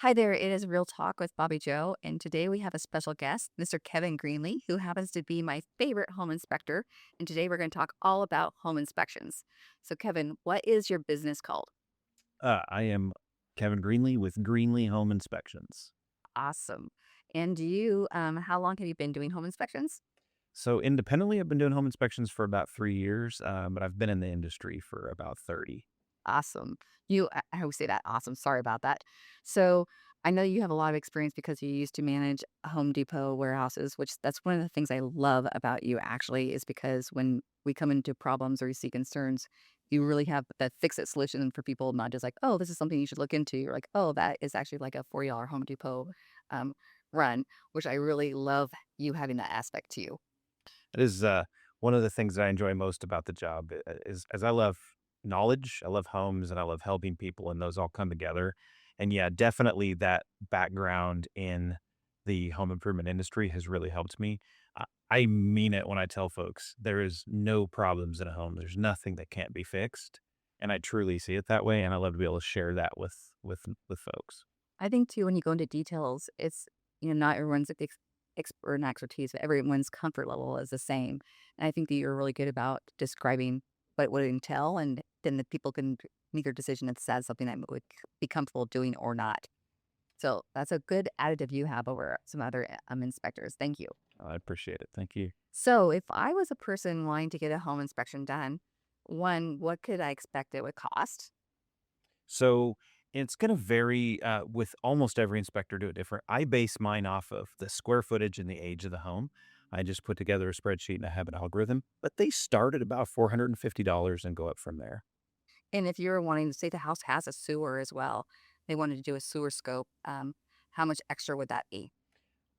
Hi there, it is Real Talk with Bobby Joe, and today we have a special guest, Mr. Kevin Greenlee, who happens to be my favorite home inspector. And today we're going to talk all about home inspections. So, Kevin, what is your business called? I am Kevin Greenlee with Greenlee Home Inspections. Awesome. And how long have you been doing home inspections? So independently, I've been doing home inspections for about 3 years, but I've been in the industry for about 30. Awesome. I always say that. Awesome. Sorry about that. So, I know you have a lot of experience because you used to manage Home Depot warehouses, which that's one of the things I love about you actually is because when we come into problems or you see concerns, you really have that fix it solution for people, not just like, oh, this is something you should look into. You're like, oh, that is actually like a $40 Home Depot um, run, which I really love you having that aspect to you. It is one of the things that I enjoy most about the job is as I love knowledge, I love homes, and I love helping people, and those all come together. And yeah, definitely that background in the home improvement industry has really helped me. I mean it when I tell folks there is no problems in a home. There's nothing that can't be fixed, and I truly see it that way. And I love to be able to share that with folks. I think too, when you go into details, not everyone's expert in expertise, but everyone's comfort level is the same. And I think that you're really good about describing what it would entail, and then the people can make their decision if that's something that would be comfortable doing or not. So that's a good additive you have over some other inspectors. Thank you. I appreciate it. Thank you. So if I was a person wanting to get a home inspection done, one, what could I expect it would cost? So it's going to vary with almost every inspector do it different. I base mine off of the square footage and the age of the home. I just put together a spreadsheet and I have an algorithm, but they start at about $450 and go up from there. And if you're wanting to say the house has a sewer as well, they wanted to do a sewer scope, how much extra would that be?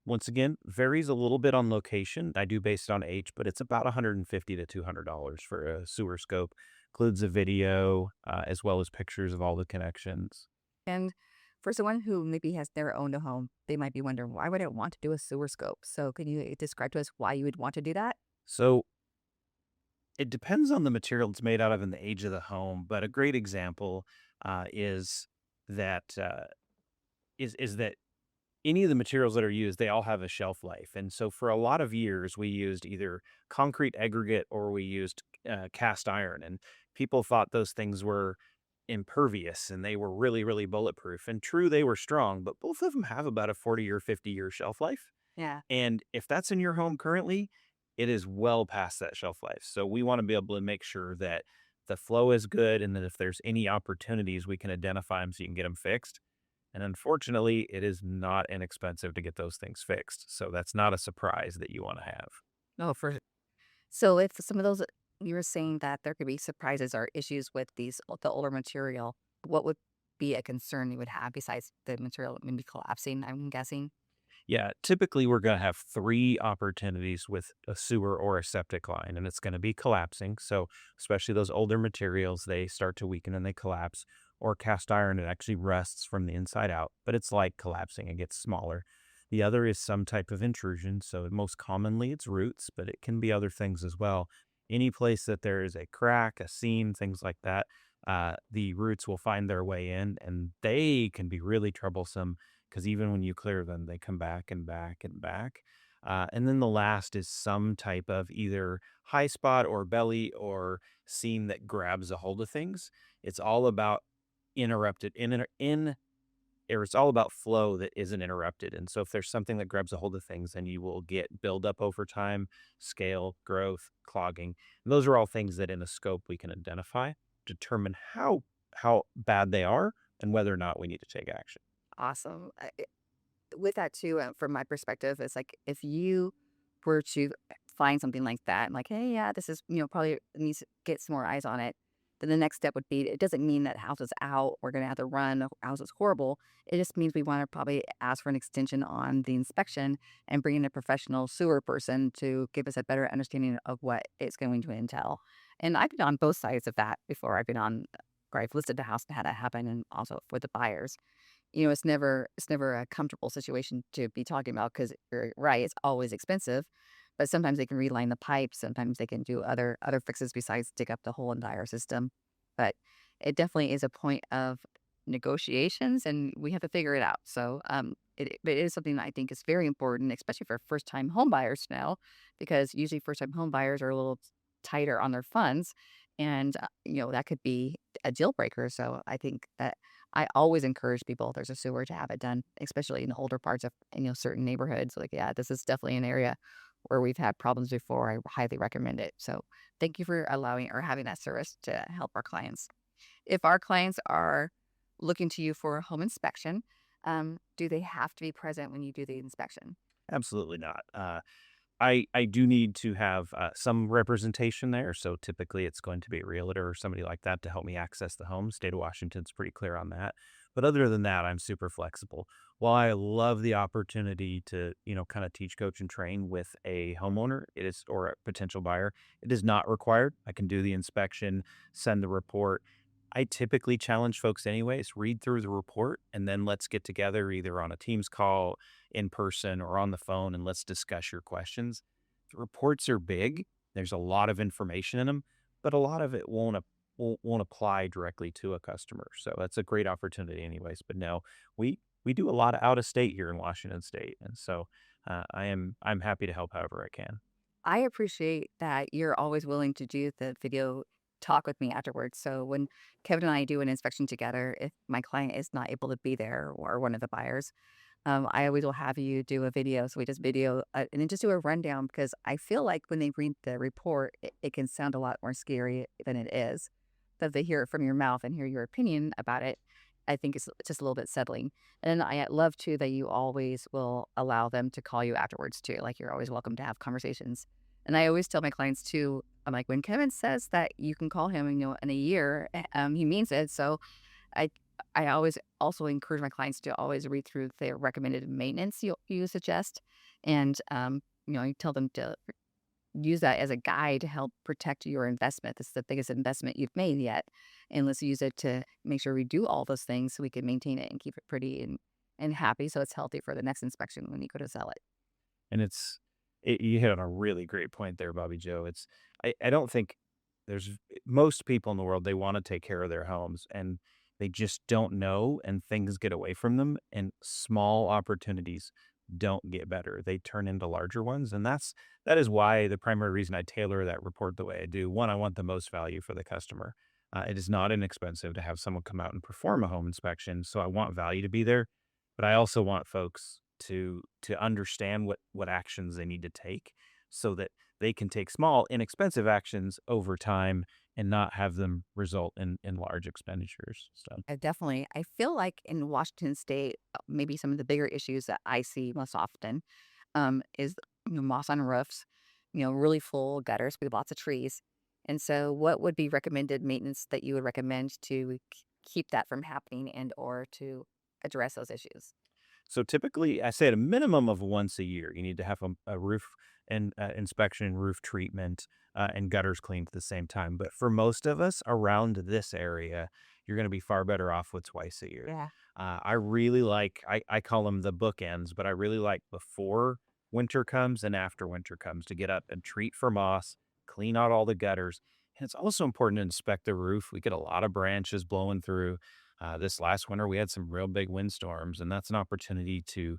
Once again, varies a little bit on location. I do base it on age, but it's about 150 to $200 for a sewer scope. Includes a video as well as pictures of all the connections. And for someone who maybe has never owned a home, they might be wondering, why would I want to do a sewer scope? So can you describe to us why you would want to do that? So it depends on the material it's made out of and the age of the home, but a great example is that is that any of the materials that are used, they all have a shelf life, and so for a lot of years, we used either concrete aggregate or we used cast iron, and people thought those things were impervious and they were really, really bulletproof. And true, they were strong, but both of them have about a 40 or 50-year shelf life. Yeah. And if that's in your home currently, it is well past that shelf life. So we want to be able to make sure that the flow is good and that if there's any opportunities, we can identify them so you can get them fixed. And unfortunately, it is not inexpensive to get those things fixed. So that's not a surprise that you want to have. No, for so if some of those you were saying that there could be surprises or issues with the older material, what would be a concern you would have besides the material maybe collapsing, I'm guessing? Yeah, typically we're going to have three opportunities with a sewer or a septic line, and it's going to be collapsing. So, especially those older materials, they start to weaken and they collapse. Or cast iron, it actually rusts from the inside out, but it's like collapsing, it gets smaller. The other is some type of intrusion. So, most commonly it's roots, but it can be other things as well. Any place that there is a crack, a seam, things like that, the roots will find their way in, and they can be really troublesome because even when you clear them, they come back and back and back. And then the last is some type of either high spot or belly or seam that grabs a hold of things. It's all about interrupted in or it's all about flow that isn't interrupted. And so if there's something that grabs a hold of things, then you will get buildup over time, scale, growth, clogging. And those are all things that in a scope we can identify, determine how bad they are and whether or not we need to take action. Awesome. With that too, from my perspective, it's like if you were to find something like that, and like, hey, yeah, this is probably needs to get some more eyes on it. Then the next step would be it doesn't mean that house is out. We're going to have to run. The house is horrible. It just means we want to probably ask for an extension on the inspection and bring in a professional sewer person to give us a better understanding of what it's going to entail. And I've been on both sides of that before. Where I've listed the house and had that happen, and also for the buyers. It's never a comfortable situation to be talking about because 'cause you're right, it's always expensive, but sometimes they can reline the pipes, sometimes they can do other fixes besides dig up the whole entire system. But it definitely is a point of negotiations, and we have to figure it out. So, it is something that I think is very important, especially for first time home buyers to know, because usually first time home buyers are a little tighter on their funds, and that could be a deal breaker. So, I think that I always encourage people if there's a sewer to have it done, especially in the older parts of certain neighborhoods. Like, yeah, this is definitely an area where we've had problems before. I highly recommend it. So, thank you for allowing or having that service to help our clients. If our clients are looking to you for a home inspection, do they have to be present when you do the inspection? Absolutely not. I do need to have some representation there. So typically it's going to be a realtor or somebody like that to help me access the home. State of Washington's pretty clear on that. But other than that, I'm super flexible. While I love the opportunity to, kind of teach, coach, and train with a homeowner, it is or a potential buyer, it is not required. I can do the inspection, send the report. I typically challenge folks anyways, read through the report and then let's get together either on a Teams call, in person, or on the phone and let's discuss your questions. The reports are big. There's a lot of information in them, but a lot of it won't apply directly to a customer. So that's a great opportunity anyways. But no, we do a lot of out of state here in Washington State. And so I'm happy to help however I can. I appreciate that you're always willing to do the video talk with me afterwards. So when Kevin and I do an inspection together, if my client is not able to be there or one of the buyers, I always will have you do a video. So we just video and then just do a rundown because I feel like when they read the report, it can sound a lot more scary than it is. But if they hear it from your mouth and hear your opinion about it, I think it's just a little bit settling. And then I love too that you always will allow them to call you afterwards too. Like you're always welcome to have conversations. And I always tell my clients too, I'm like, when Kevin says that you can call him, in a year, he means it. So I I always also encourage my clients to always read through their recommended maintenance you suggest, and you tell them to use that as a guide to help protect your investment. This is the biggest investment you've made yet, and let's use it to make sure we do all those things so we can maintain it and keep it pretty and happy, so it's healthy for the next inspection when you go to sell it. And you hit on a really great point there, Bobby Joe. I don't think there's most people in the world, they want to take care of their homes and they just don't know and things get away from them and small opportunities don't get better. They turn into larger ones. And that is why the primary reason I tailor that report the way I do. One, I want the most value for the customer. It is not inexpensive to have someone come out and perform a home inspection. So I want value to be there, but I also want folks to understand what actions they need to take so that they can take small, inexpensive actions over time and not have them result in large expenditures. So Definitely. I feel like in Washington State, maybe some of the bigger issues that I see most often is moss on roofs, really full gutters with lots of trees. And so, what would be recommended maintenance that you would recommend to keep that from happening and or to address those issues? So typically, I say at a minimum of once a year, you need to have a roof and inspection, roof treatment, and gutters cleaned at the same time. But for most of us around this area, you're going to be far better off with twice a year. Yeah. I really like, I call them the bookends, but I really like before winter comes and after winter comes to get up and treat for moss, clean out all the gutters. And it's also important to inspect the roof. We get a lot of branches blowing through. This last winter, we had some real big windstorms, and that's an opportunity to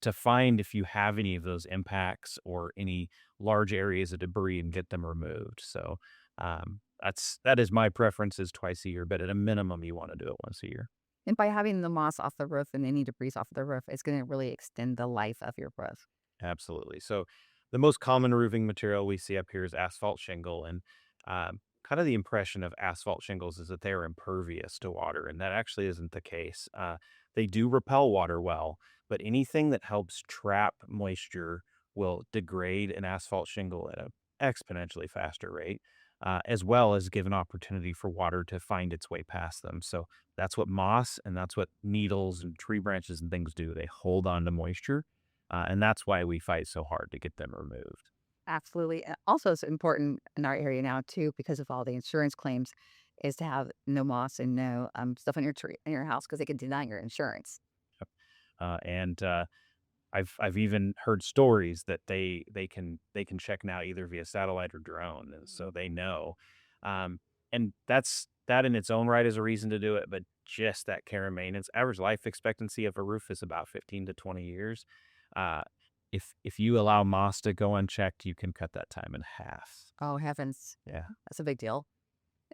to find if you have any of those impacts or any large areas of debris and get them removed. So that is my preference is twice a year, but at a minimum, you want to do it once a year. And by having the moss off the roof and any debris off the roof, it's going to really extend the life of your roof. Absolutely. So the most common roofing material we see up here is asphalt shingle, and kind of the impression of asphalt shingles is that they are impervious to water, and that actually isn't the case. They do repel water well, but anything that helps trap moisture will degrade an asphalt shingle at an exponentially faster rate, as well as give an opportunity for water to find its way past them. So that's what moss and that's what needles and tree branches and things do. They hold on to moisture, and that's why we fight so hard to get them removed. Absolutely. Also, it's important in our area now too, because of all the insurance claims, is to have no moss and no stuff in your tree in your house because they can deny your insurance. And I've even heard stories that they can check now either via satellite or drone, and so they know. And that in its own right is a reason to do it, but just that care and maintenance. Average life expectancy of a roof is about 15 to 20 years. Uh, if you allow moss to go unchecked, you can cut that time in half. Oh, heavens. Yeah. That's a big deal.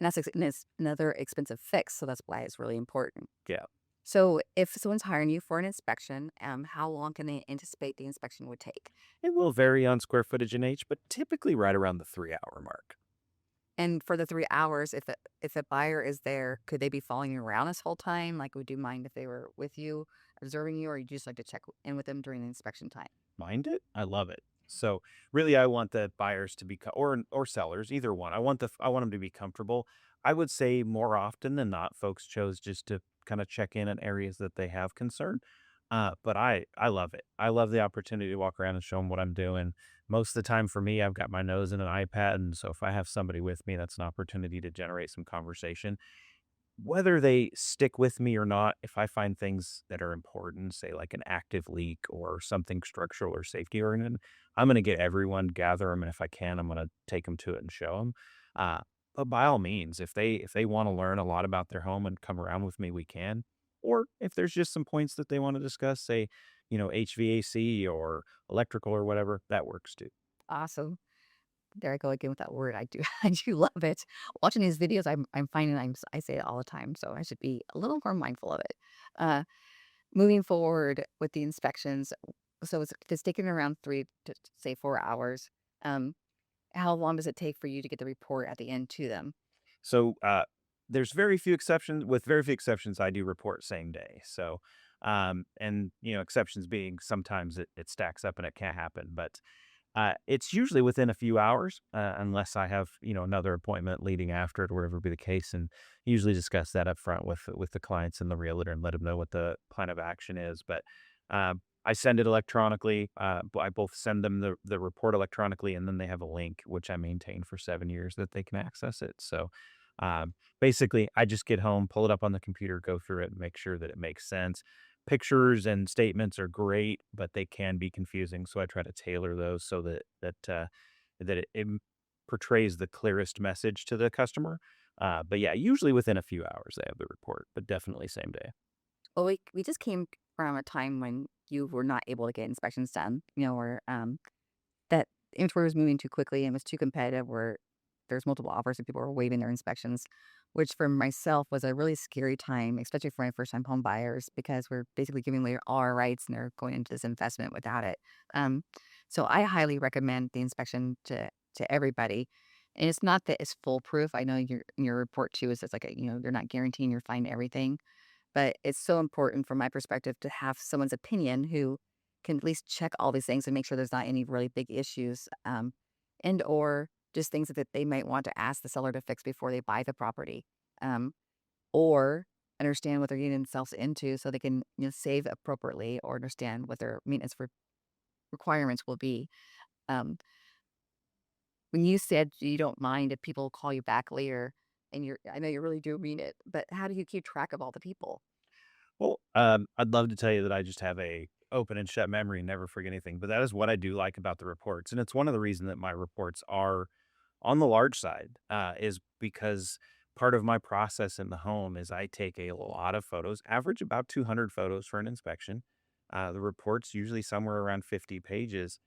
And it's another expensive fix, so that's why it's really important. Yeah. So if someone's hiring you for an inspection, how long can they anticipate the inspection would take? It will vary on square footage and age, but typically right around the 3 hour mark. And for the 3 hours, if a buyer is there, could they be following you around this whole time? Like, would you mind if they were with you, observing you, or you just like to check in with them during the inspection time? Mind it? I love it. So really, I want the buyers to be or sellers, either one. I want them to be comfortable. I would say more often than not, folks chose just to kind of check in areas that they have concern. But I love it. I love the opportunity to walk around and show them what I'm doing. Most of the time, for me, I've got my nose in an iPad, and so if I have somebody with me, that's an opportunity to generate some conversation. Whether they stick with me or not, if I find things that are important, say like an active leak or something structural or safety oriented, I'm going to get everyone, gather them, and if I can, I'm going to take them to it and show them. But by all means, if they want to learn a lot about their home and come around with me, we can. Or if there's just some points that they want to discuss, say, HVAC or electrical or whatever, that works too. Awesome. There I go again with that word. I do, I do love it. Watching these videos, I'm finding I say it all the time, so I should be a little more mindful of it. Uh, Moving forward with the inspections, so if it's taking around 3 to say 4 hours, um, how long does it take for you to get the report at the end to them? So, there's very few exceptions. With very few exceptions, I do report same day. So, and exceptions being sometimes it stacks up and it can't happen, but it's usually within a few hours, unless I have another appointment leading after it, or whatever be the case, and usually discuss that up front with the clients and the realtor and let them know what the plan of action is. But I send it electronically. I both send them the report electronically, and then they have a link which I maintain for 7 years that they can access it. So basically, I just get home, pull it up on the computer, go through it, and make sure that it makes sense. Pictures and statements are great, but they can be confusing, so I try to tailor those so that it portrays the clearest message to the customer. But yeah, usually within a few hours they have the report, but definitely same day. Well, we just came from a time when you were not able to get inspections done, where that inventory was moving too quickly and was too competitive, where there's multiple offers and people were waiving their inspections, which for myself was a really scary time, especially for my first time home buyers, because we're basically giving away all our rights and they're going into this investment without it. Um, so I highly recommend the inspection to everybody. And it's not that it's foolproof. I know your report too is it's like they're not guaranteeing you're fine everything, but it's so important from my perspective to have someone's opinion who can at least check all these things and make sure there's not any really big issues, and or just things that they might want to ask the seller to fix before they buy the property, um, or understand what they're getting themselves into so they can save appropriately or understand what their maintenance requirements will be. Um, when you said you don't mind if people call you back later, and I know you really do mean it, but how do you keep track of all the people? Well, I'd love to tell you that I just have a open and shut memory and never forget anything, but that is what I do like about the reports, and it's one of the reasons that my reports are on the large side, is because part of my process in the home is I take a lot of photos, average about 200 photos for an inspection. The report's usually somewhere around 50 pages,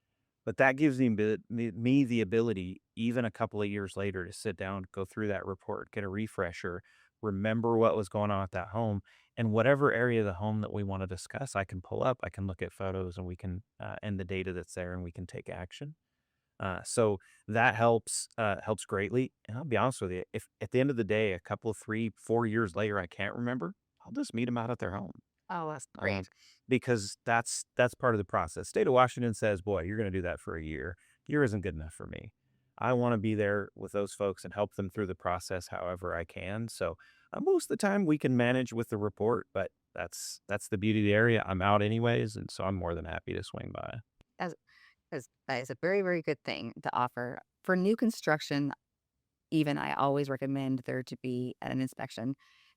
but that gives me the ability, even a couple of years later, to sit down, go through that report, get a refresher, remember what was going on at that home, and whatever area of the home that we want to discuss, I can pull up, I can look at photos, and we can and the data that's there, and we can take action. So that helps greatly. And I'll be honest with you, if at the end of the day, a couple of 3, 4 years later, I can't remember, I'll just meet them out at their home. Oh, that's Um, great. because that's part of the process. State of Washington says, "Boy, you're gonna do that for a year. Year isn't good enough for me." I wanna be there with those folks and help them through the process however I can. So, most of the time we can manage with the report, but that's the beauty of the area. I'm out anyways, and so I'm more than happy to swing by. As 'Cause that is a very, very good thing to offer. For new construction, even, I always recommend there to be an inspection,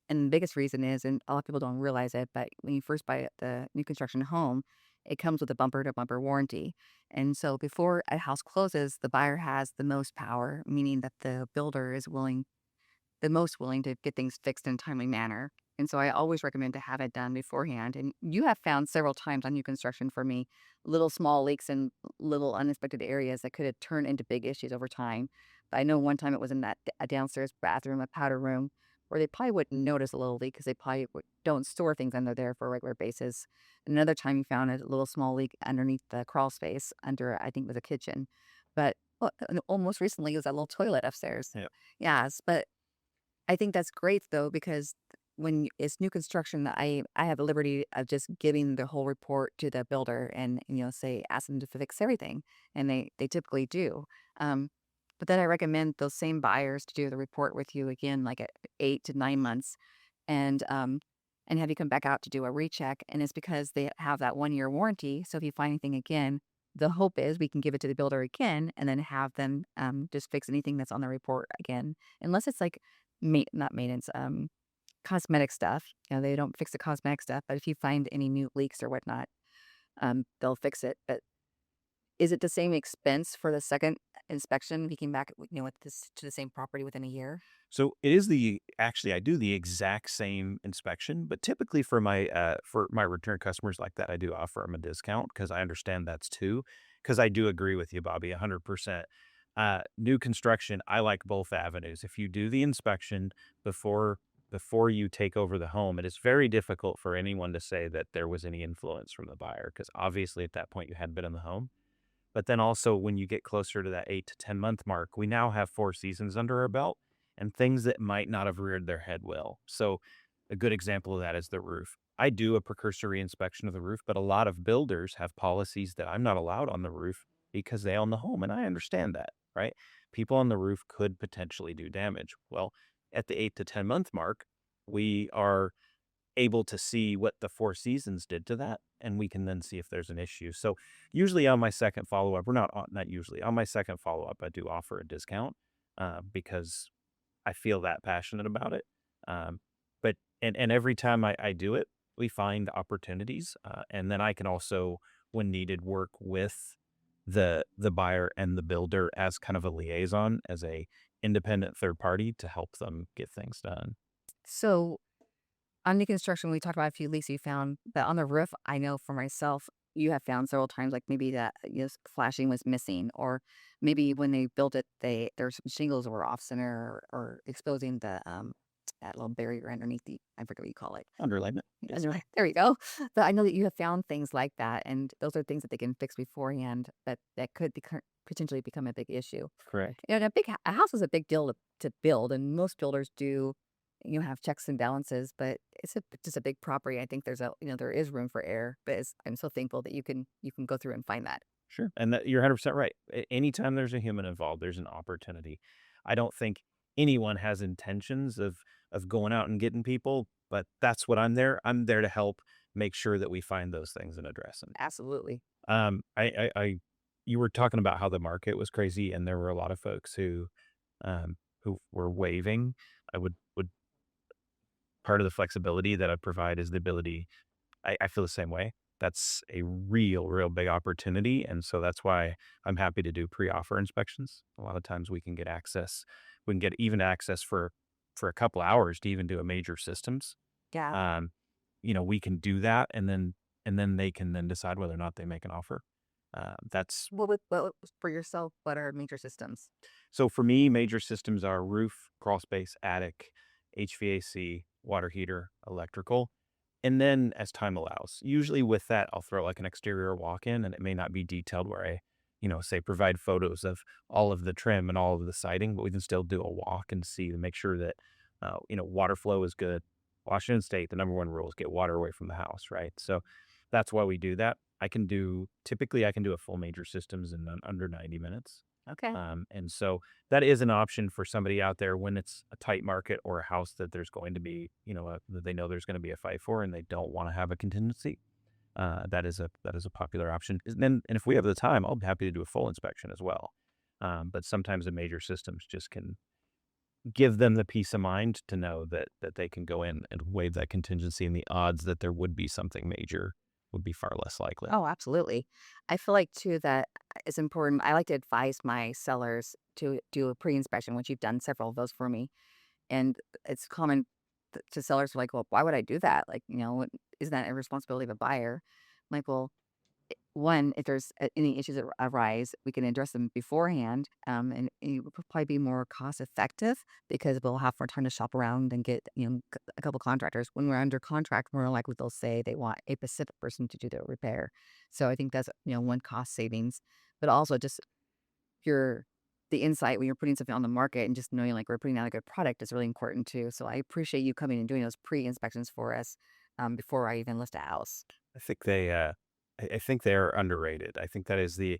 and the biggest reason is, and a lot of people don't realize it, but when you first buy the new construction home, it comes with a bumper-to-bumper warranty, and so before a house closes, the buyer has the most power, meaning that the builder is willing the most willing to get things fixed in a timely manner. And so I always recommend to have it done beforehand. And you have found several times on new construction for me little small leaks in little unexpected areas that could have turned into big issues over time. But I know one time it was in that a downstairs bathroom, a powder room, where they probably wouldn't notice a little leak because they probably don't store things under there for a regular basis. Another time you found a little small leak underneath the crawl space under, I think it was a kitchen. But almost recently it was that little toilet upstairs. Yeah. Yes, but I think that's great though, because it's new construction, I have the liberty of just giving the whole report to the builder and, say, ask them to fix everything, and they typically do. Um, but then I recommend those same buyers to do the report with you again, like at 8 to 9 months, and have you come back out to do a recheck. And it's because they have that 1 year warranty. So if you find anything again, the hope is we can give it to the builder again and then have them just fix anything that's on the report again, unless it's like not maintenance, cosmetic stuff. They don't fix the cosmetic stuff, but if you find any new leaks or whatnot, they'll fix it. But is it the same expense for the second inspection? If you came back, with this to the same property within a year? So it is actually I do the exact same inspection, but typically for my return customers like that, I do offer them a discount because I understand that's too. Because I do agree with you, Bobby, 100%. New construction, I like both avenues. If you do the inspection before before you take over the home, it is very difficult for anyone to say that there was any influence from the buyer because obviously at that point you hadn't been in the home. But then also when you get closer to that 8 to 10-month mark, we now have 4 seasons under our belt and things that might not have reared their head will. So a good example of that is the roof. I do a precursory inspection of the roof, but a lot of builders have policies that I'm not allowed on the roof because they own the home, and I understand that, right? People on the roof could potentially do damage. Well, at the 8 to 10-month mark, we are able to see what the 4 seasons did to that, and we can then see if there's an issue. So, usually on my second follow-up, or not usually, on my second follow-up, I do offer a discount, because I feel that passionate about it. Um, but and every time I do it, we find opportunities, and then I can also, when needed, work with the buyer and the builder as kind of a liaison, as a independent third party to help them get things done. So on new construction, we talked about a few leaks you found, but on the roof, I know for myself, you have found several times, like maybe that flashing was missing, or maybe when they built it, there's some shingles were off center, or exposing the that little barrier underneath I forget what you call it. Underlayment, yes. Anyway, there you go. But I know that you have found things like that, and those are things that they can fix beforehand, but that could potentially become a big issue. Correct. And a house is a big deal to build, and most builders do, have checks and balances, but it's just a big property. I think there is room for error, but I'm so thankful that you can go through and find that. Sure, and that you're 100% right. Anytime there's a human involved, there's an opportunity. I don't think anyone has intentions of going out and getting people, but that's what I'm there. I'm there to help make sure that we find those things and address them. Absolutely. I you were talking about how the market was crazy, and there were a lot of folks who were waiving. I would part of the flexibility that I provide is the ability. I feel the same way. That's a real big opportunity, and so that's why I'm happy to do pre-offer inspections. A lot of times we can get access. We can get even access for a couple hours to even do a major systems. Yeah. Um, we can do that, and then they can then decide whether or not they make an offer. That's For yourself, what are major systems? so for me, major systems are roof, crawl space, attic, HVAC, water heater, electrical. And then as time allows, usually with that, I'll throw like an exterior walk-in, and it may not be detailed where I, say provide photos of all of the trim and all of the siding, but we can still do a walk and see to make sure that, water flow is good. Washington State, the number one rule is get water away from the house, right? So that's why we do that. Typically I can do a full major systems in under 90 minutes. Okay. And so that is an option for somebody out there when it's a tight market or a house that there's going to be, that they know there's going to be a fight for and they don't want to have a contingency. That is a popular option. And if we have the time, I'll be happy to do a full inspection as well. But sometimes the major systems just can give them the peace of mind to know that they can go in and waive that contingency, and the odds that there would be something major would be far less likely. Oh, absolutely. I feel like too that it's important. I like to advise my sellers to do a pre-inspection, which you've done several of those for me. And it's common to sellers who are like, "Well, why would I do that? Like, isn't that a responsibility of a buyer?" I'm like, well, one, if there's any issues that arise, we can address them beforehand, and it would probably be more cost effective because we'll have more time to shop around and get a couple contractors. When we're under contract, more likely they'll say they want a specific person to do the repair. So I think that's one cost savings, but also just your the insight when you're putting something on the market and just knowing like we're putting out a good product is really important too. So I appreciate you coming and doing those pre inspections for us before I even list a house. I think I think they're underrated. I think that is the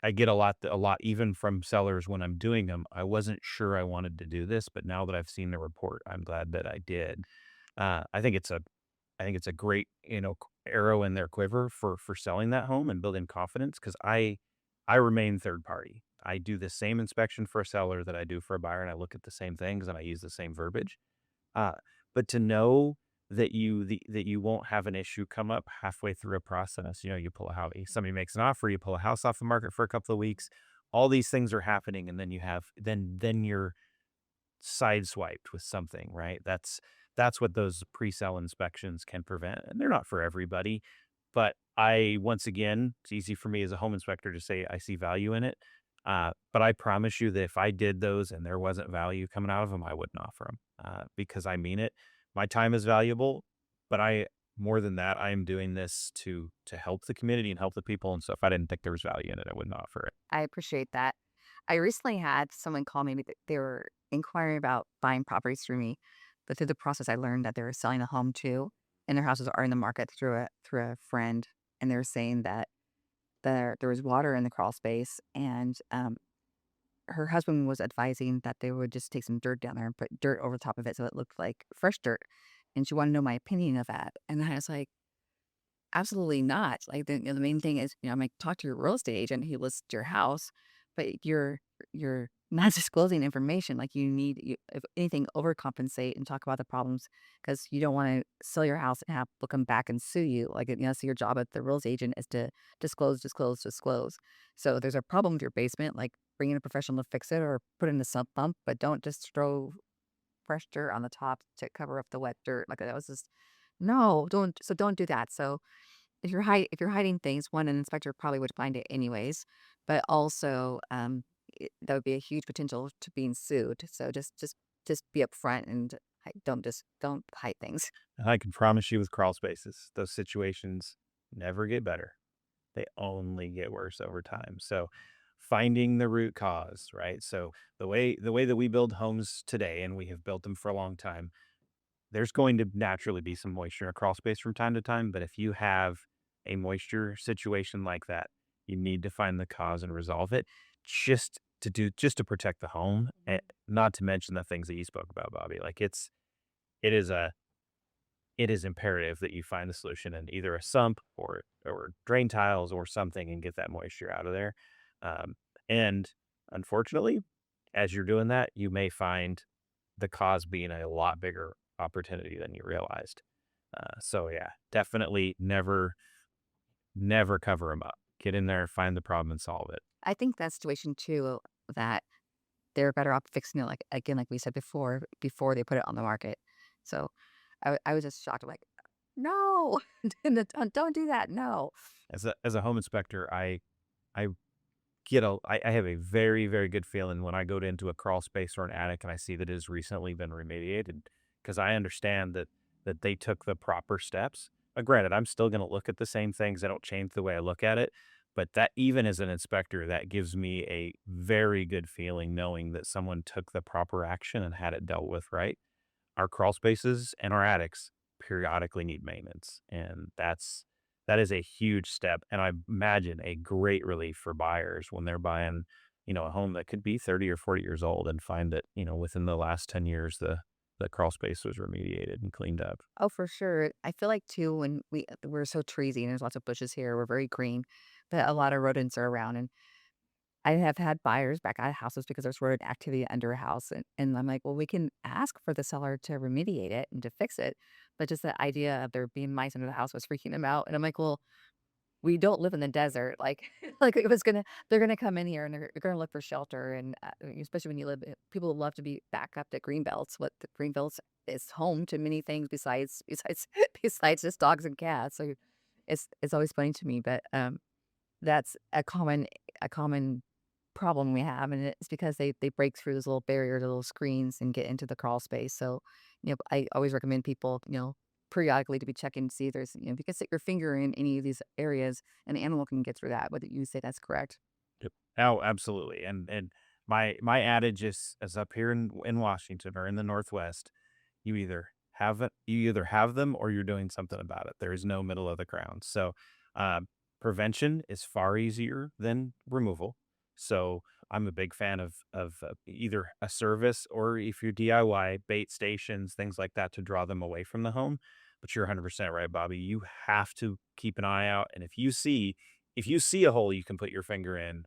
I get a lot even from sellers when I'm doing them. I wasn't sure I wanted to do this, but now that I've seen the report, I'm glad that I did. I think it's a great, arrow in their quiver for selling that home and building confidence because I remain third party. I do the same inspection for a seller that I do for a buyer, and I look at the same things and I use the same verbiage. Uh, but to know that you won't have an issue come up halfway through a process, you pull a house, somebody makes an offer, you pull a house off the market for a couple of weeks, all these things are happening, and then you have then you're sideswiped with something, right? That's what those pre-sale inspections can prevent, and they're not for everybody. But once again, it's easy for me as a home inspector to say I see value in it. But I promise you that if I did those and there wasn't value coming out of them, I wouldn't offer them because I mean it. My time is valuable, but more than that, I am doing this to help the community and help the people. And so if I didn't think there was value in it, I wouldn't offer it. I appreciate that. I recently had someone call me that they were inquiring about buying properties through me, but through the process, I learned that they were selling a home too, and their houses are in the market through a friend, and they were saying that there was water in the crawl space, and her husband was advising that they would just take some dirt down there and put dirt over the top of it so it looked like fresh dirt, and she wanted to know my opinion of that, and I was like, absolutely not. Like, the main thing is, I'm like, talk to your real estate agent who lists your house, but you're not disclosing information. Like, if anything, overcompensate and talk about the problems because you don't want to sell your house and have people come back and sue you. Like, so your job at the real estate agent is to disclose, disclose, disclose. So there's a problem with your basement, like bring in a professional to fix it or put in a sump pump, but don't just throw fresh dirt on the top to cover up the wet dirt. Like, that was just no, don't do that. So if you're hiding things, one, an inspector probably would find it anyways, but also, that would be a huge potential to being sued. So just be upfront and don't hide things. I can promise you with crawl spaces, those situations never get better. They only get worse over time. So finding the root cause, right? So the way that we build homes today, and we have built them for a long time, there's going to naturally be some moisture in a crawl space from time to time. But if you have a moisture situation like that, you need to find the cause and resolve it just to protect the home. And not to mention the things that you spoke about, Bobby. Like it is a it is imperative that you find the solution in either a sump or drain tiles or something and get that moisture out of there. Um, and unfortunately, as you're doing that, you may find the cause being a lot bigger opportunity than you realized. So yeah, definitely never cover them up. Get in there, find the problem, and solve it. I think that situation too, that they're better off fixing it, like, again, like we said before they put it on the market. So, I was just shocked, like, "No, don't do that, no." As a home inspector, I I have a very, very good feeling when I go into a crawl space or an attic and I see that it has recently been remediated because I understand that they took the proper steps. Granted, I'm still going to look at the same things. I don't change the way I look at it, but that even as an inspector, that gives me a very good feeling knowing that someone took the proper action and had it dealt with right. Our crawl spaces and our attics periodically need maintenance, and that is a huge step, and I imagine a great relief for buyers when they're buying, a home that could be 30 or 40 years old and find that, within the last 10 years, the crawl space was remediated and cleaned up. Oh, for sure. I feel like too when we're so treesy and there's lots of bushes here, we're very green, but a lot of rodents are around, and I have had buyers back out of houses because there's rodent activity under a house, and I'm like, "Well, we can ask for the seller to remediate it and to fix it," but just the idea of there being mice under the house was freaking them out, and I'm like, "Well, we don't live in the desert. Like, like it was gonna, they're gonna come in here and they're gonna look for shelter. And especially when you live, people love to be back up to green belts. What the green belts is home to many things besides besides just dogs and cats. So it's always funny to me, but that's a common problem we have, and it's because they break through those little barriers, little screens, and get into the crawl space. So, I always recommend people, periodically to be checking to see if there's, if you can stick your finger in any of these areas, an animal can get through that. Whether you say that's correct. Yep. Oh, absolutely. And my adage is up here in Washington or in the Northwest, you either have them or you're doing something about it. There is no middle of the ground. So, prevention is far easier than removal. So, I'm a big fan of either a service or if you're DIY, bait stations, things like that to draw them away from the home. But you're 100% right, Bobby. You have to keep an eye out, and if you see a hole you can put your finger in,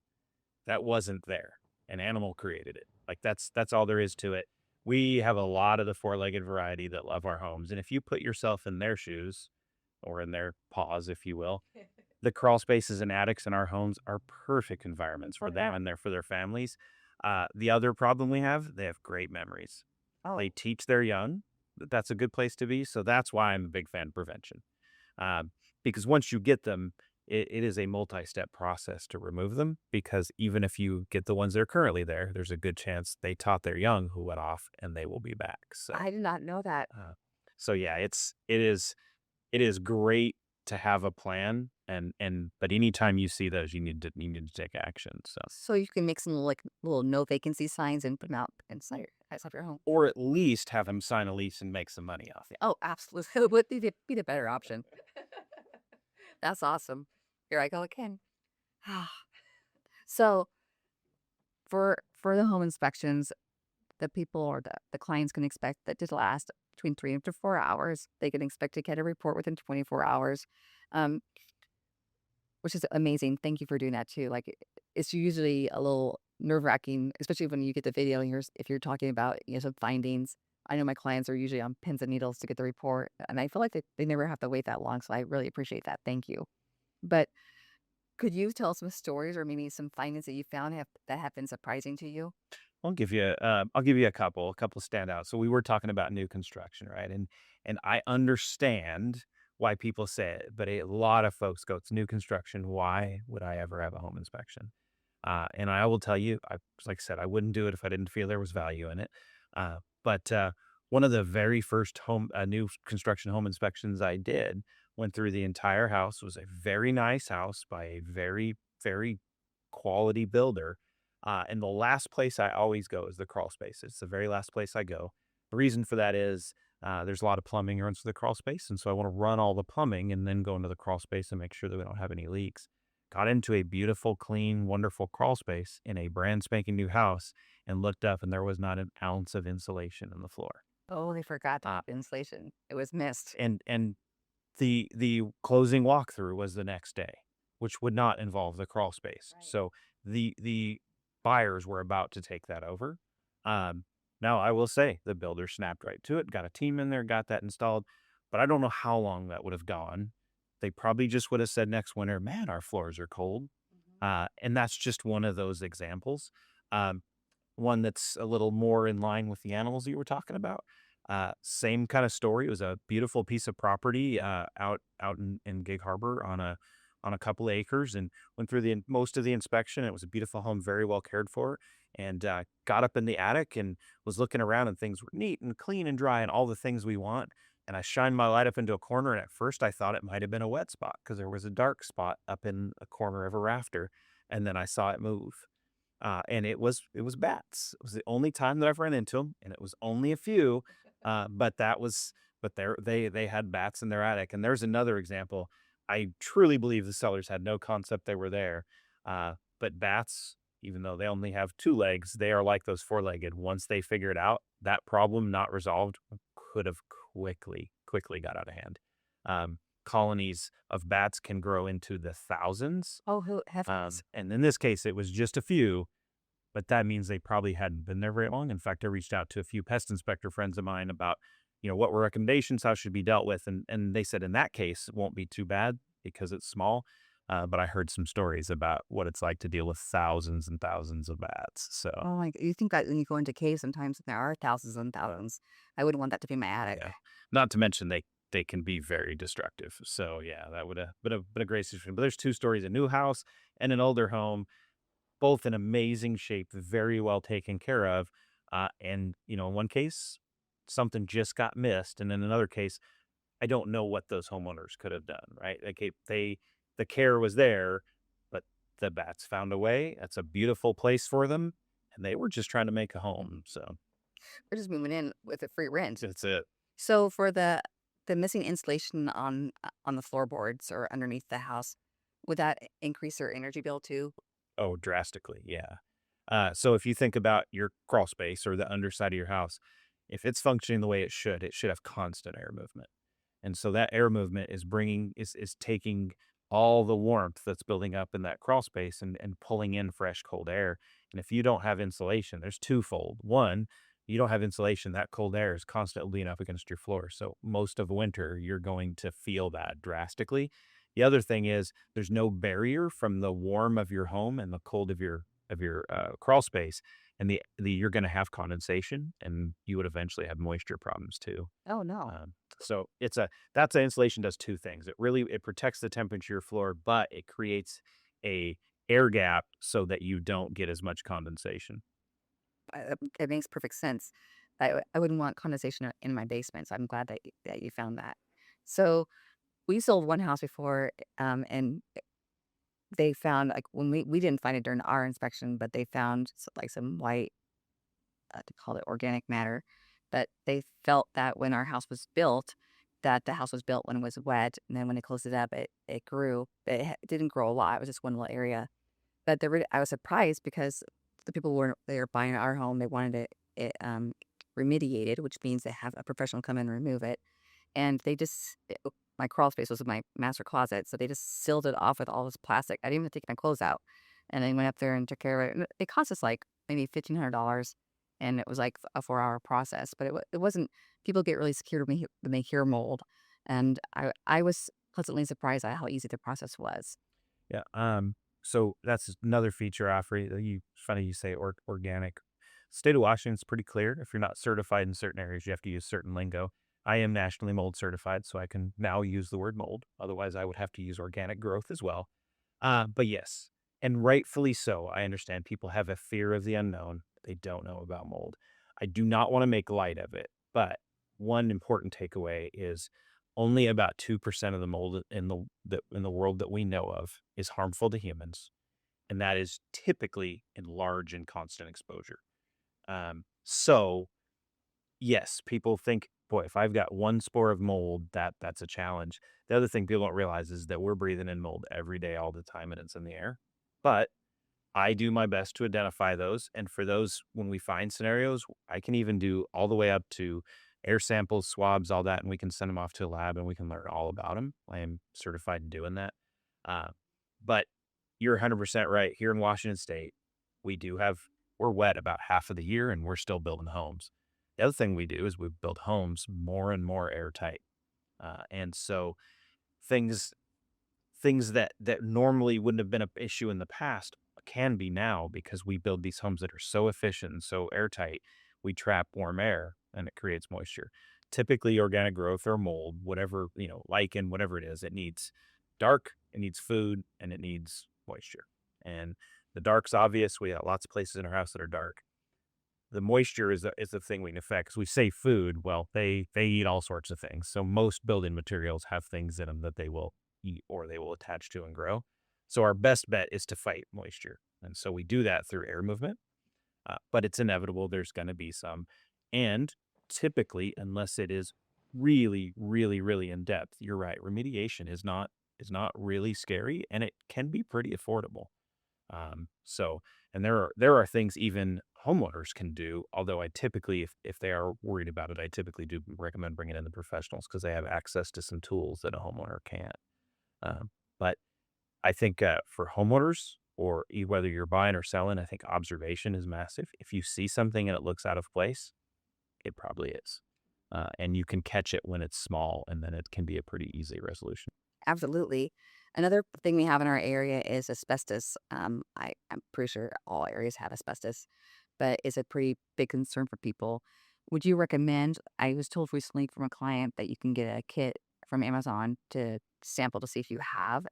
that wasn't there. An animal created it. Like, that's all there is to it. We have a lot of the four-legged variety that love our homes, and if you put yourself in their shoes, or in their paws, if you will, the crawl spaces and attics in our homes are perfect environments for them and for their families. The other problem we have, they have great memories. They Oh, teach their young that that's a good place to be, so that's why I'm a big fan of prevention. Um, because once you get them, it is a multi-step process to remove them because even if you get the ones that are currently there, there's a good chance they taught their young who went off and they will be back. I did not know that. Uh, so yeah, it is great to have a plan and but anytime you see those, you need to take action. So So you can make some like little no vacancy signs and put them out outside your home. or at least have him sign a lease and make some money off you. Oh, absolutely. It would be the better option. That's awesome. Here I go again. So for the home inspections, the people or the clients can expect that to last between 3 to 4 hours. They can expect to get a report within 24 hours, um, which is amazing. Thank you for doing that too. Like it's usually a little nerve wracking, especially when you get the video and if you're talking about some findings. I know my clients are usually on pins and needles to get the report, and I feel like they never have to wait that long. So I really appreciate that. Thank you. But could you tell some stories or maybe some findings that you found that have been surprising to you? I'll give you a couple standouts. So we were talking about new construction, right? And I understand why people say it, but a lot of folks go, "It's new construction. Why would I ever have a home inspection?" And I will tell you, like I said, I wouldn't do it if I didn't feel there was value in it. But one of the very first new construction home inspections I did went through the entire house. Was a very nice house by a very, very quality builder. And the last place I always go is the crawl space. It's the very last place I go. The reason for that is there's a lot of plumbing runs through the crawl space. And so I want to run all the plumbing and then go into the crawl space and make sure that we don't have any leaks. Got into a beautiful, clean, wonderful crawl space in a brand spanking new house and looked up, and there was not an ounce of insulation in the floor. Oh, they forgot to Uh, put insulation. It was missed. and the closing walkthrough was the next day, which would not involve the crawl space. Right. So the buyers were about to take that over. Um, Now I will say the builder snapped right to it, got a team in there, got that installed, but I don't know how long that would have gone. They probably just would have said next winter, "Man, our floors are cold." Mhm. And that's just one of those examples. Um, One that's a little more in line with the animals that you were talking about. Same kind of story. It was a beautiful piece of property out in Gig Harbor on a couple of acres, and went through the most of the inspection. It was a beautiful home, very well cared for, and got up in the attic and was looking around, and things were neat and clean and dry and all the things we want. And I shined my light up into a corner, and at first I thought it might have been a wet spot because there was a dark spot up in a corner of a rafter, and then I saw it move. And it was bats. It was the only time that I've run into them, and it was only a few, but that was but they had bats in their attic, and there's another example. I truly believe the sellers had no concept they were there, but bats, even though they only have 2 legs, they are like those four-legged. Once they figure it out, that problem not resolved could have quickly got out of hand. Colonies of bats can grow into the thousands, Oh, heavens. and in this case, it was just a few, but that means they probably hadn't been there very long. In fact, I reached out to a few pest inspector friends of mine about, what were recommendations, how should be dealt with, and they said in that case it won't be too bad because it's small. But I heard some stories about what it's like to deal with thousands and thousands of bats. So Oh my you think that when you go into caves sometimes there are thousands and thousands. I wouldn't want that to be my attic. yeah, not to mention they can be very destructive. So yeah, that would have been a great situation. But there's two stories: a new house and an older home, both in amazing shape, very well taken care of. And in one case, something just got missed, and in another case, I don't know what those homeowners could have done. Right? Like the care was there, but the bats found a way. That's a beautiful place for them, and they were just trying to make a home. So We're just moving in with a free rent. that's it. So for the missing insulation on the floorboards or underneath the house, would that increase their energy bill too? Oh, drastically, yeah. So if you think about your crawl space or the underside of your house, if it's functioning the way it should have constant air movement. And so that air movement is taking all the warmth that's building up in that crawl space and pulling in fresh cold air. And if you don't have insulation, there's twofold. One, you don't have insulation, that cold air is constantly being up against your floor. So most of winter, you're going to feel that drastically. The other thing is there's no barrier from the warm of your home and the cold of your crawl space, and the you're going to have condensation, and you would eventually have moisture problems too. Oh, no. So that's an insulation does two things. It protects the temperature of your floor, but it creates a air gap so that you don't get as much condensation. It makes perfect sense. I wouldn't want condensation in my basement, so I'm glad that you found that. So, we sold one house before, and they found, like, when we didn't find it during our inspection, but they found like some white, they call it organic matter, that they felt that when our house was built, that the house was built when it was wet, and then when they closed it up, it grew. It didn't grow a lot. It was just one little area. But I was surprised because the people were they were buying our home. They wanted it remediated, which means they have a professional come in and remove it. And they just my crawl space was my master closet, so they just sealed it off with all this plastic. I didn't even take my clothes out, and they went up there and took care of it. And it cost us like maybe $1,500, and it was like a 4-hour process. But it wasn't. People get really scared when they hear mold, and I was pleasantly surprised at how easy the process was. Yeah. So that's another feature offer. Funny you say organic. State of Washington's pretty clear. If you're not certified in certain areas, you have to use certain lingo. I am nationally mold certified, so I can now use the word mold. Otherwise, I would have to use organic growth as well. But yes, and rightfully so. I understand people have a fear of the unknown. They don't know about mold. I do not want to make light of it, but one important takeaway is only about 2% of the mold in the world that we know of is harmful to humans, and that is typically in large and constant exposure. So yes, people think, boy, if I've got one spore of mold, that's a challenge. The other thing people don't realize is that we're breathing in mold every day, all the time, and it's in the air. But I do my best to identify those. And for those, when we find scenarios, I can even do all the way up to air samples, swabs, all that, and we can send them off to a lab and we can learn all about them. I am certified in doing that. Uh, but you're 100% right. Here in Washington State, we do have, we're wet about half of the year and we're still building homes. The other thing we do is we build homes more and more airtight. And so things things that normally wouldn't have been an issue in the past can be now because we build these homes that are so efficient and so airtight. We trap warm air and it creates moisture. Typically, organic growth or mold, whatever, lichen, whatever it is, it needs dark, it needs food, and it needs moisture. And the dark's obvious. We got lots of places in our house that are dark. The moisture is the thing we can affect. 'Cause we say food, well, they eat all sorts of things. So most building materials have things in them that they will eat or they will attach to and grow. So our best bet is to fight moisture. And so we do that through air movement, but it's inevitable. There's going to be some. And typically, unless it is really, really, really in depth, you're right. Remediation is not really scary and it can be pretty affordable. So, and there are things even homeowners can do. Although I typically, if they are worried about it, I typically do recommend bringing in the professionals because they have access to some tools that a homeowner can't. But I think for homeowners or whether you're buying or selling, I think observation is massive. If you see something and it looks out of place, it probably is, and you can catch it when it's small, and then it can be a pretty easy resolution. Absolutely. Another thing we have in our area is asbestos. I'm pretty sure all areas have asbestos, but it's a pretty big concern for people. Would you recommend? I was told recently from a client that you can get a kit from Amazon to sample to see if you have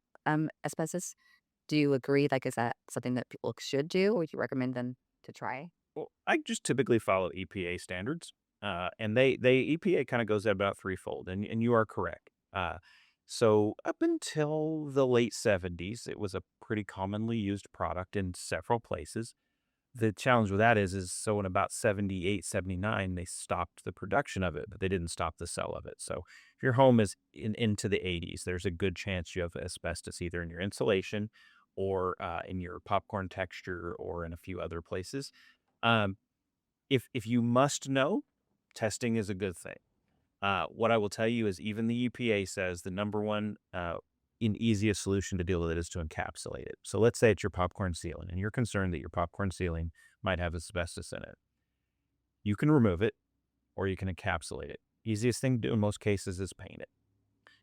asbestos. Do you agree? Like, is that something that people should do? Or would you recommend them to try? Well, I just typically follow EPA standards, and they EPA kind of goes at about threefold, and you are correct. So up until the late 70s, it was a pretty commonly used product in several places. The challenge with that is so in about 78, 79, they stopped the production of it, but they didn't stop the sale of it. So if your home is into the 80s, there's a good chance you have asbestos either in your insulation or in your popcorn texture or in a few other places. Um, if you must know, testing is a good thing. What I will tell you is even the EPA says the number one and easiest solution to deal with it is to encapsulate it. So let's say it's your popcorn ceiling and you're concerned that your popcorn ceiling might have asbestos in it. You can remove it or you can encapsulate it. Easiest thing to do in most cases is paint it.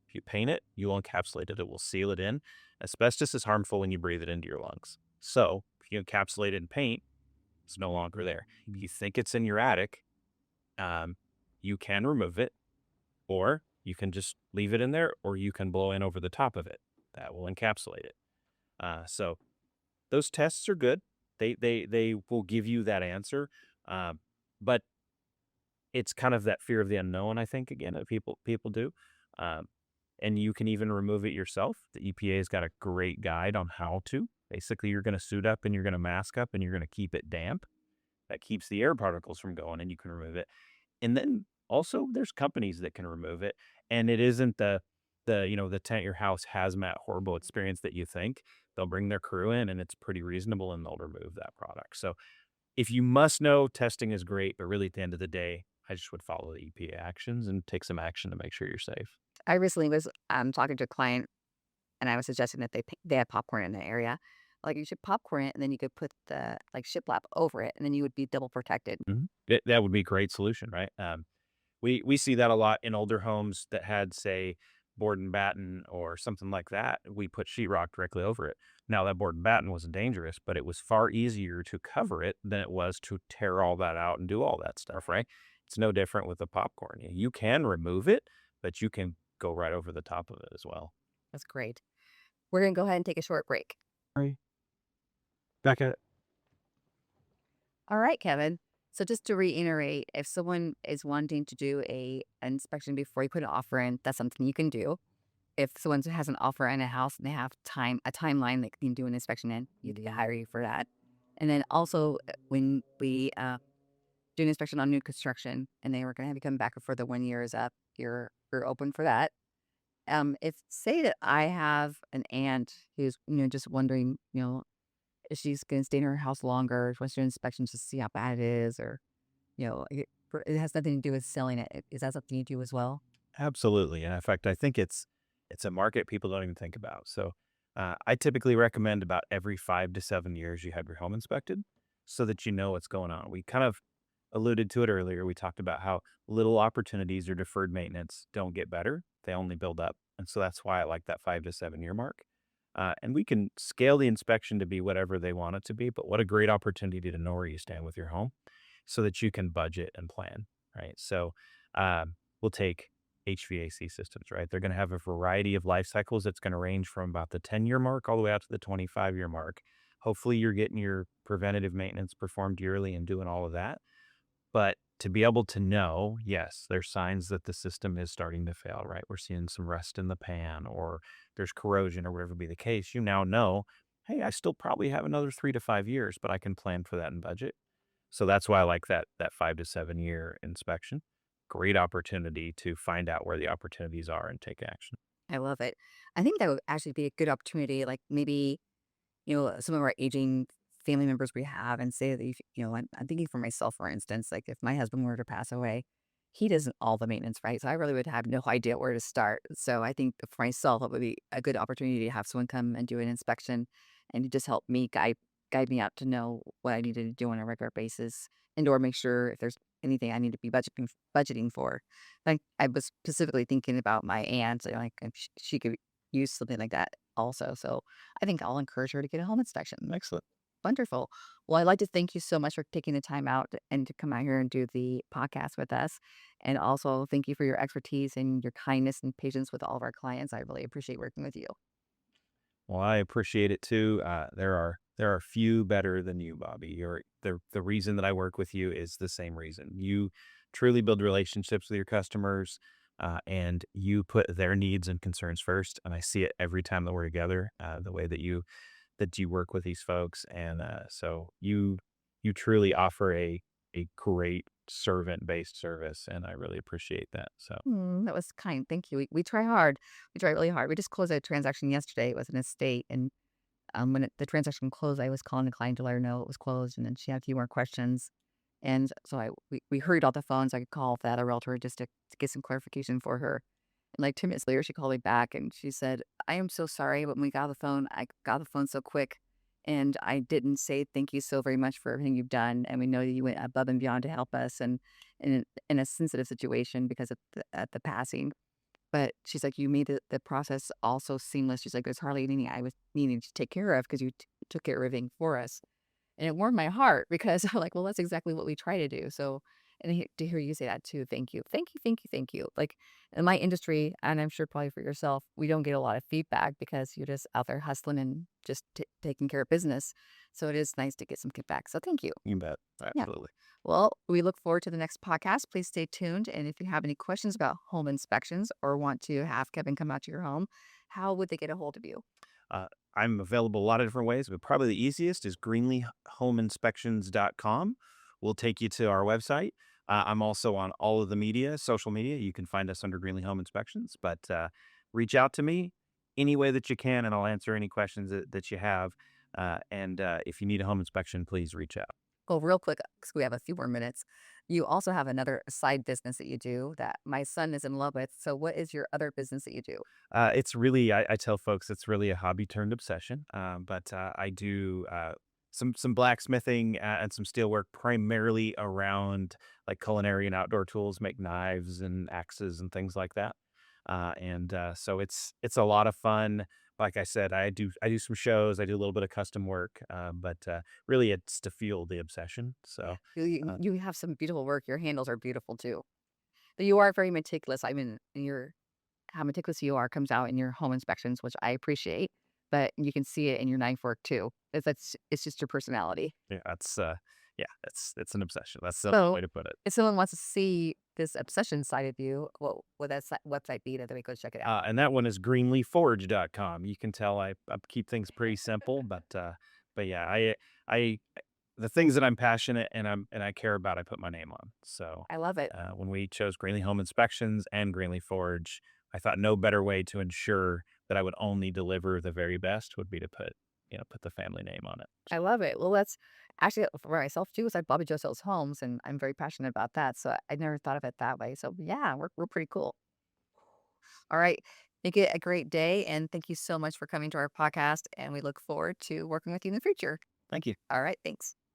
If you paint it, you will encapsulate it. It will seal it in. Asbestos is harmful when you breathe it into your lungs. So if you encapsulate it in paint, it's no longer there. If you think it's in your attic, um, you can remove it, or you can just leave it in there, or you can blow in over the top of it. That will encapsulate it. So those tests are good. They will give you that answer, um, but it's kind of that fear of the unknown. I think again that people do, um, and you can even remove it yourself. The EPA's got a great guide on how to. Basically, you're going to suit up and you're going to mask up and you're going to keep it damp. That keeps the air particles from going, and you can remove it. And then also there's companies that can remove it, and it isn't the tent your house hazmat horrible experience that you think. They'll bring their crew in, and it's pretty reasonable, and they'll remove that product. So if you must know, testing is great, but really at the end of the day, I just would follow the EPA actions and take some action to make sure you're safe. I recently was talking to a client and I was suggesting that they had popcorn in the area. Like, you should popcorn it, and then you could put the, like, shiplap over it, and then you would be double protected. That would be a great solution, right? We see that a lot in older homes that had, say, board and batten or something like that. We put sheetrock directly over it. Now, that board and batten wasn't dangerous, but it was far easier to cover it than it was to tear all that out and do all that stuff, right? It's no different with the popcorn. You can remove it, but you can go right over the top of it as well. That's great. We're gonna go ahead and take a short break. Right. Back at All right, Kevin. So just to reiterate, if someone is wanting to do an inspection before you put an offer in, that's something you can do. If someone has an offer in a house and they have a timeline that can do an inspection in, you they hire you for that. And then also when we do an inspection on new construction and they were going to have you come back before the 1 year is up, you're open for that. If say that I have an aunt who's just wondering, if she's going to stay in her house longer, she wants to do inspections to see how bad it is, or it has nothing to do with selling it. Is that something you do as well? Absolutely, and in fact, I think it's a market people don't even think about. So, I typically recommend about every 5 to 7 years you have your home inspected so that you know what's going on. We kind of alluded to it earlier. We talked about how little opportunities or deferred maintenance don't get better, they only build up, and so that's why I like that 5 to 7 year mark. And we can scale the inspection to be whatever they want it to be, but what a great opportunity to know where you stand with your home so that you can budget and plan, right? So, we'll take HVAC systems, right? They're going to have a variety of life cycles that's going to range from about the 10-year mark all the way out to the 25-year mark. Hopefully, you're getting your preventative maintenance performed yearly and doing all of that. But to be able to know, yes, there's signs that the system is starting to fail, right? We're seeing some rust in the pan or there's corrosion or whatever be the case. You now know, hey, I still probably have another 3 to 5 years, but I can plan for that in budget. So that's why I like that 5 to 7 year inspection. Great opportunity to find out where the opportunities are and take action. I love it. I think that would actually be a good opportunity. Like, maybe some of our aging family members we have, and say that, I'm thinking for myself, for instance, like if my husband were to pass away, he does all the maintenance, right? So I really would have no idea where to start. So I think for myself, it would be a good opportunity to have someone come and do an inspection and to just help me guide me out to know what I needed to do on a regular basis, and or make sure if there's anything I need to be budgeting for. Like, I was specifically thinking about my aunt, like if she could use something like that also. So I think I'll encourage her to get a home inspection. Excellent. Wonderful. Well, I'd like to thank you so much for taking the time out and to come out here and do the podcast with us. And also thank you for your expertise and your kindness and patience with all of our clients. I really appreciate working with you. Well, I appreciate it too. There are few better than you, Bobby. You're the reason that I work with you is the same reason. You truly build relationships with your customers, and you put their needs and concerns first. And I see it every time that we're together. The way that you work with these folks, and so you truly offer a great servant based service, and I really appreciate that. So That was kind. Thank you. We try hard. We try really hard. We just closed a transaction yesterday. It was an estate. And when the transaction closed, I was calling the client to let her know it was closed. And then she had a few more questions. And so we hurried off the phone so I could call the other realtor just to get some clarification for her. And like 2 minutes later, she called me back and she said, I am so sorry, but when we got the phone, I got the phone so quick. And I didn't say thank you so very much for everything you've done. And we know that you went above and beyond to help us and in a sensitive situation because of the passing. But she's like, you made the process all so seamless. She's like, there's hardly anything I was needing to take care of because you took care of everything for us. And it warmed my heart because I'm like, well, that's exactly what we try to do. So, and to hear you say that too, thank you. Thank you, thank you, thank you. Like in my industry, and I'm sure probably for yourself, we don't get a lot of feedback because you're just out there hustling and just taking care of business. So it is nice to get some feedback. So thank you. you bet, Yeah. absolutely. Well, we look forward to the next podcast. Please stay tuned. And if you have any questions about home inspections or want to have Kevin come out to your home, how would they get a hold of you? Uh, I'm available a lot of different ways, but probably the easiest is greenleehomeinspections.com. We'll take you to our website. I'm also on all of the social media. You can find us under Greenlee Home Inspections, but reach out to me any way that you can, and I'll answer any questions that you have. And if you need a home inspection, please reach out. Well, real quick, because we have a few more minutes, you also have another side business that you do that my son is in love with. So, what is your other business that you do? It's really, I tell folks it's really a hobby turned obsession. But I do some blacksmithing and some steel work primarily around like culinary and outdoor tools, make knives and axes and things like that. And so it's a lot of fun. Like I said, I do some shows, I do a little bit of custom work, but really it's to fuel the obsession. Yeah, So uh, you have some beautiful work. Your handles are beautiful too. But you are very meticulous. I mean, your how meticulous you are comes out in your home inspections, which I appreciate. But you can see it in your knife work too. It's just your personality. yeah, it's an obsession. That's the So, way to put it. if someone wants to see this obsession side of you, what would that website be that they go check it out? And that one is greenleafforge.com. You can tell I keep things pretty simple, but yeah, I the things that I'm passionate and I care about, I put my name on. So I love it. when we chose Greenlee Home Inspections and Greenlee Forge, I thought no better way to ensure that I would only deliver the very best would be to put the family name on it. I love it. Well, that's actually for myself too. Is like Bobby Joe sells homes, and I'm very passionate about that. So I never thought of it that way. So yeah, we're pretty cool. All right, make it a great day, and thank you so much for coming to our podcast. And we look forward to working with you in the future. Thank you. All right, thanks.